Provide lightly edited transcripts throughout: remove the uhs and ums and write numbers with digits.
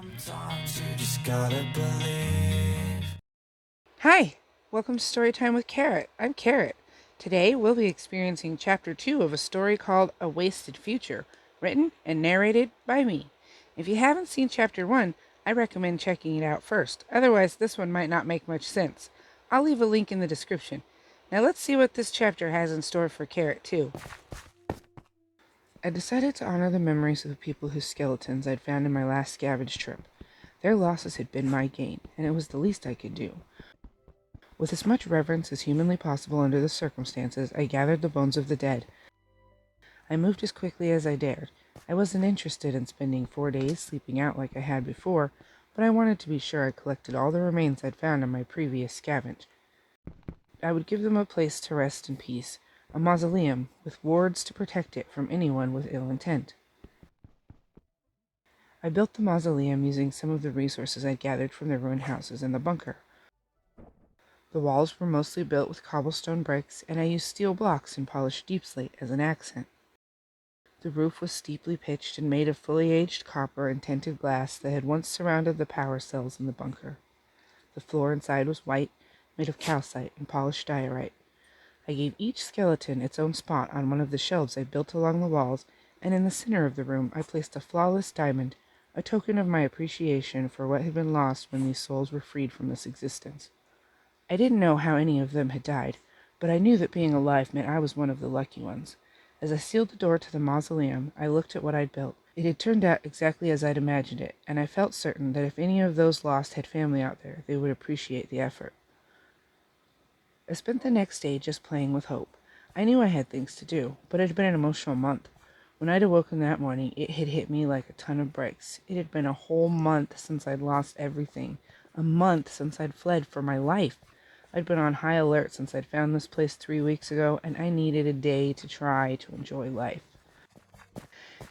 Sometimes you just gotta believe. Hi, welcome to Storytime with Carrot. I'm Carrot. Today we'll be experiencing Chapter 2 of a story called A Wasted Future, written and narrated by me. If you haven't seen Chapter 1, I recommend checking it out first. Otherwise, this one might not make much sense. I'll leave a link in the description. Now let's see what this chapter has in store for Carrot 2. I decided to honor the memories of the people whose skeletons I'd found in my last scavenge trip. Their losses had been my gain, and it was the least I could do. With as much reverence as humanly possible under the circumstances, I gathered the bones of the dead. I moved as quickly as I dared. I wasn't interested in spending 4 days sleeping out like I had before, but I wanted to be sure I collected all the remains I'd found in my previous scavenge. I would give them a place to rest in peace, a mausoleum with wards to protect it from anyone with ill intent. I built the mausoleum using some of the resources I'd gathered from the ruined houses in the bunker. The walls were mostly built with cobblestone bricks, and I used steel blocks and polished deep slate as an accent. The roof was steeply pitched and made of fully aged copper and tinted glass that had once surrounded the power cells in the bunker. The floor inside was white, made of calcite and polished diorite. I gave each skeleton its own spot on one of the shelves I built along the walls, and in the center of the room I placed a flawless diamond, a token of my appreciation for what had been lost when these souls were freed from this existence. I didn't know how any of them had died, but I knew that being alive meant I was one of the lucky ones. As I sealed the door to the mausoleum, I looked at what I'd built. It had turned out exactly as I'd imagined it, and I felt certain that if any of those lost had family out there, they would appreciate the effort. I spent the next day just playing with hope. I knew I had things to do, but it had been an emotional month. When I'd awoken that morning, it had hit me like a ton of bricks. It had been a whole month since I'd lost everything. A month since I'd fled for my life. I'd been on high alert since I'd found this place 3 weeks ago, and I needed a day to try to enjoy life.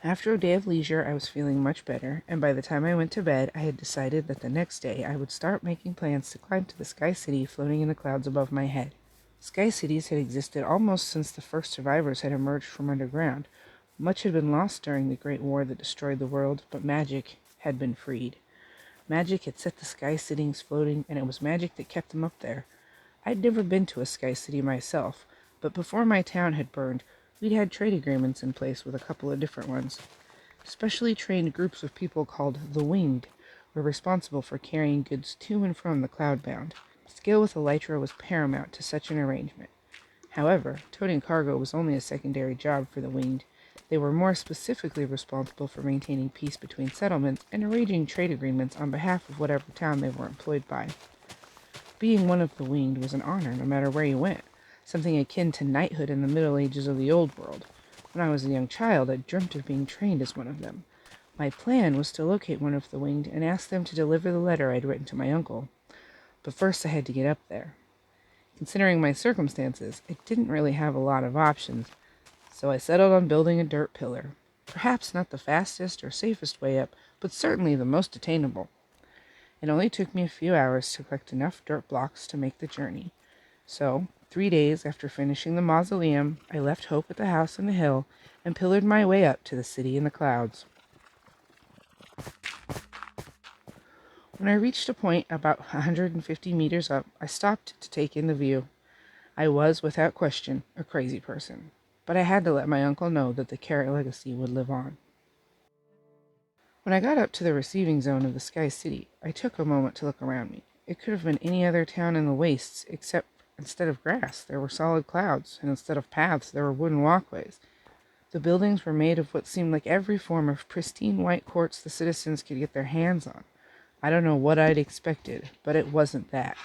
After a day of leisure, I was feeling much better, and by the time I went to bed, I had decided that the next day I would start making plans to climb to the Sky City floating in the clouds above my head. Sky cities had existed almost since the first survivors had emerged from underground. Much had been lost during the Great War that destroyed the world, but magic had been freed. Magic had set the Sky Cities floating, and it was magic that kept them up there. I'd never been to a Sky City myself, but before my town had burned, we'd had trade agreements in place with a couple of different ones. Specially trained groups of people called the Winged were responsible for carrying goods to and from the Cloudbound. Skill with elytra was paramount to such an arrangement. However, toting cargo was only a secondary job for the Winged. They were more specifically responsible for maintaining peace between settlements and arranging trade agreements on behalf of whatever town they were employed by. Being one of the Winged was an honor no matter where you went, something akin to knighthood in the Middle Ages of the Old World. When I was a young child, I dreamt of being trained as one of them. My plan was to locate one of the Winged and ask them to deliver the letter I'd written to my uncle. But first I had to get up there. Considering my circumstances, I didn't really have a lot of options, so I settled on building a dirt pillar. Perhaps not the fastest or safest way up, but certainly the most attainable. It only took me a few hours to collect enough dirt blocks to make the journey. So, 3 days after finishing the mausoleum, I left Hope at the house on the hill and pillared my way up to the city in the clouds. When I reached a point about 150 meters up, I stopped to take in the view. I was, without question, a crazy person, but I had to let my uncle know that the Carrot legacy would live on. When I got up to the receiving zone of the Sky City, I took a moment to look around me. It could have been any other town in the wastes, except instead of grass, there were solid clouds, and instead of paths, there were wooden walkways. The buildings were made of what seemed like every form of pristine white quartz the citizens could get their hands on. I don't know what I'd expected, but it wasn't that.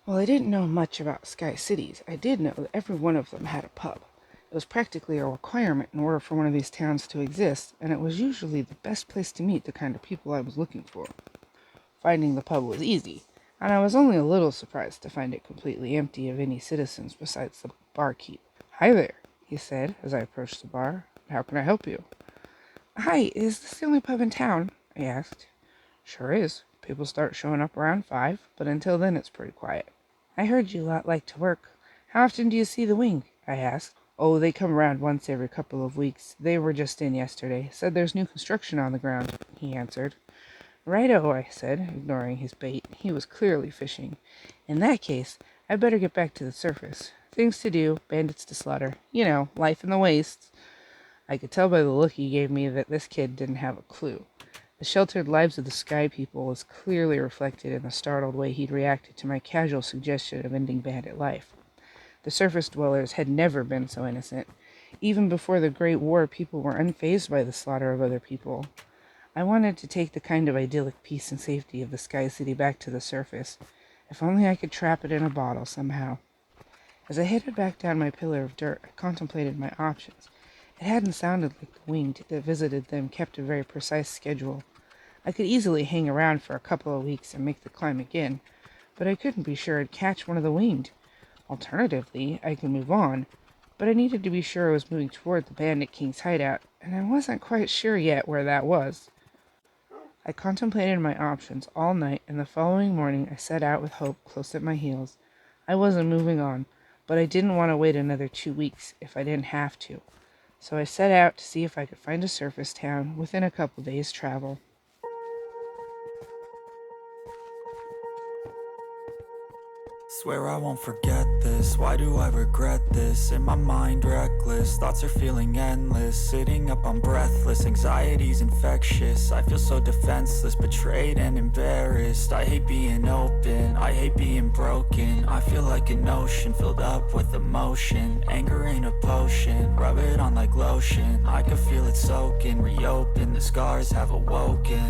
While I didn't know much about Sky Cities, I did know that every one of them had a pub. It was practically a requirement in order for one of these towns to exist, and it was usually the best place to meet the kind of people I was looking for. Finding the pub was easy, and I was only a little surprised to find it completely empty of any citizens besides the barkeep. "Hi there," he said as I approached the bar. "How can I help you?" "Hi, is this the only pub in town?" I asked. "Sure is. People start showing up around 5, but until then it's pretty quiet." "I heard you lot like to work. How often do you see the Wing?" I asked. "Oh, they come around once every couple of weeks. They were just in yesterday. Said there's new construction on the ground," he answered. "Righto," I said, ignoring his bait. He was clearly fishing. "In that case, I'd better get back to the surface. Things to do, bandits to slaughter. You know, life in the wastes." I could tell by the look he gave me that this kid didn't have a clue. The sheltered lives of the sky people was clearly reflected in the startled way he'd reacted to my casual suggestion of ending bandit life. The surface dwellers had never been so innocent. Even before the Great War, people were unfazed by the slaughter of other people. I wanted to take the kind of idyllic peace and safety of the Sky City back to the surface. If only I could trap it in a bottle somehow. As I headed back down my pillar of dirt, I contemplated my options. It hadn't sounded like the winged that visited them kept a very precise schedule. I could easily hang around for a couple of weeks and make the climb again, but I couldn't be sure I'd catch one of the winged. Alternatively, I could move on, but I needed to be sure I was moving toward the Bandit King's hideout, and I wasn't quite sure yet where that was. I contemplated my options all night, and the following morning I set out with hope close at my heels. I wasn't moving on, but I didn't want to wait another 2 weeks if I didn't have to, so I set out to see if I could find a surface town within a couple days' travel. Swear I won't forget this, why do I regret this? In my mind reckless, thoughts are feeling endless. Sitting up I'm breathless, anxiety's infectious. I feel so defenseless, betrayed and embarrassed. I hate being open, I hate being broken. I feel like an ocean filled up with emotion. Anger ain't a potion, rub it on like lotion. I can feel it soaking, reopen, the scars have awoken.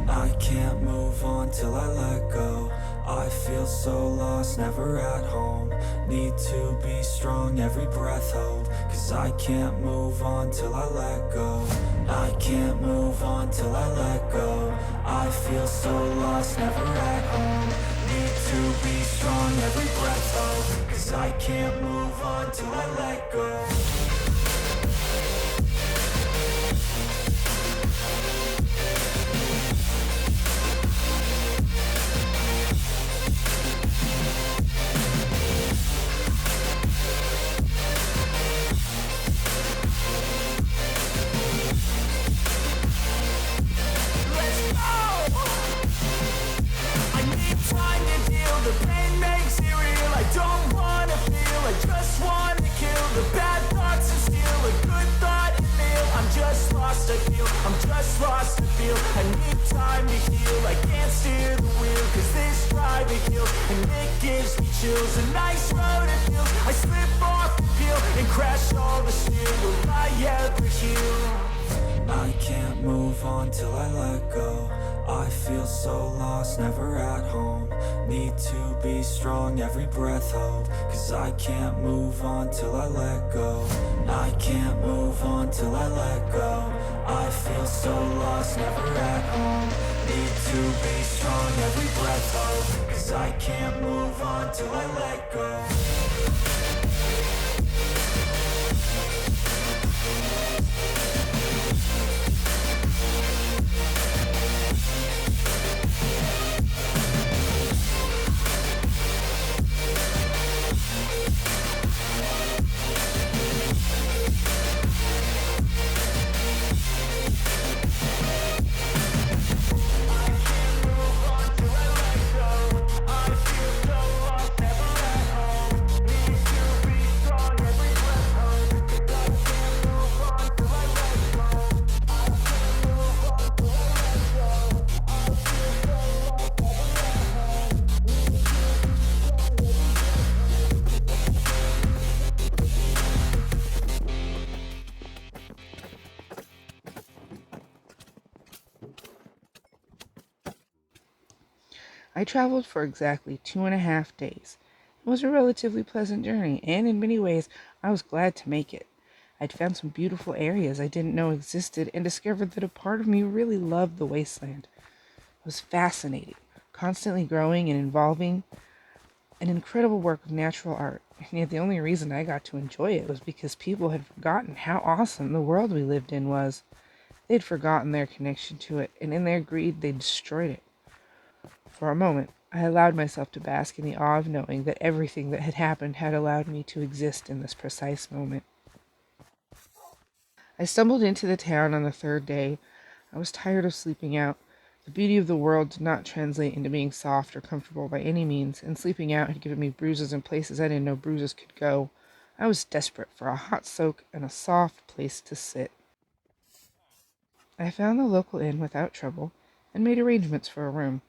I can't move on till I let go. I feel so lost, never at home. Need to be strong, every breath hold. Cause I can't move on till I let go. I can't move on till I let go. I feel so lost, never at home. Need to be strong, every breath hold. Cause I can't move on till I let go. The pain makes it real, I don't wanna feel, I just wanna kill the bad thoughts and steal a good thought and feel. I'm just lost, I feel, I'm just lost, I feel. I need time to heal, I can't steer the wheel. Cause this drive to kill, and it gives me chills. A nice road it feels, I slip off the peel and crash all the steel. Will I ever heal? I can't move on till I let go. I feel so lost, never at home. Need to be strong, every breath hold. Cause I can't move on till I let go. I can't move on till I let go. I feel so lost, never at home. Need to be strong, every breath hold. Cause I can't move on till I let go. I traveled for exactly 2.5 days. It was a relatively pleasant journey, and in many ways I was glad to make it. I'd found some beautiful areas I didn't know existed and discovered that a part of me really loved the wasteland. It was fascinating, constantly growing and evolving, an incredible work of natural art, and yet the only reason I got to enjoy it was because people had forgotten how awesome the world we lived in was. They'd forgotten their connection to it, and in their greed they destroyed it. For a moment, I allowed myself to bask in the awe of knowing that everything that had happened had allowed me to exist in this precise moment. I stumbled into the town on the third day. I was tired of sleeping out. The beauty of the world did not translate into being soft or comfortable by any means, and sleeping out had given me bruises in places I didn't know bruises could go. I was desperate for a hot soak and a soft place to sit. I found the local inn without trouble, and made arrangements for a room.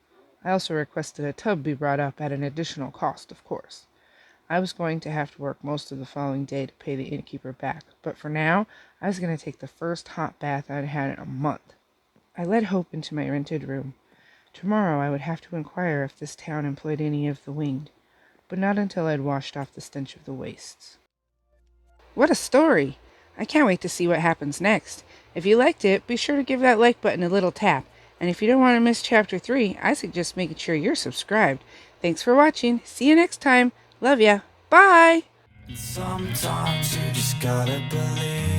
I also requested a tub be brought up at an additional cost, of course. I was going to have to work most of the following day to pay the innkeeper back, but for now, I was going to take the first hot bath I'd had in a month. I led Hope into my rented room. Tomorrow I would have to inquire if this town employed any of the winged, but not until I'd washed off the stench of the wastes. What a story! I can't wait to see what happens next. If you liked it, be sure to give that like button a little tap. And if you don't want to miss Chapter 3, I suggest making sure you're subscribed. Thanks for watching. See you next time. Love ya. Bye! Sometimes you just gotta believe